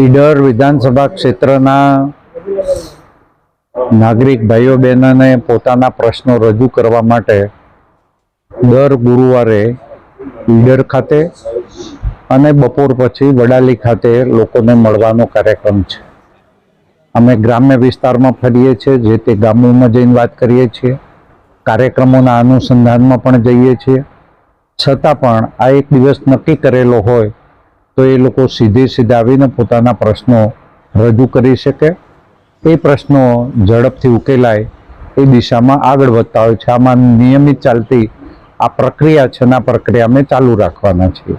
ઈડર વિધાનસભા ક્ષેત્રના નાગરિક ભાઈઓ બહેનોને પોતાના પ્રશ્નો રજૂ કરવા માટે દર ગુરુવારે ઈડર ખાતે અને બપોર પછી વડાલી ખાતે લોકોને મળવાનો કાર્યક્રમ છે. અમે ગ્રામ્ય વિસ્તારમાં ફરીએ છીએ, જે તે ગામોમાં જઈને વાત કરીએ છીએ, કાર્યક્રમોના અનુસંધાનમાં પણ જઈએ છીએ. છતાં પણ આ એક દિવસ નક્કી કરેલો હોય તો એ લોકો સીધે આવીને પોતાના પ્રશ્નો રજૂ કરી શકે, એ પ્રશ્નો ઝડપથી ઉકેલાય એ દિશામાં આગળ વધતા હોય છે. આમાં નિયમિત ચાલતી આ પ્રક્રિયા છે અને આ પ્રક્રિયા અમે ચાલુ રાખવાના છીએ.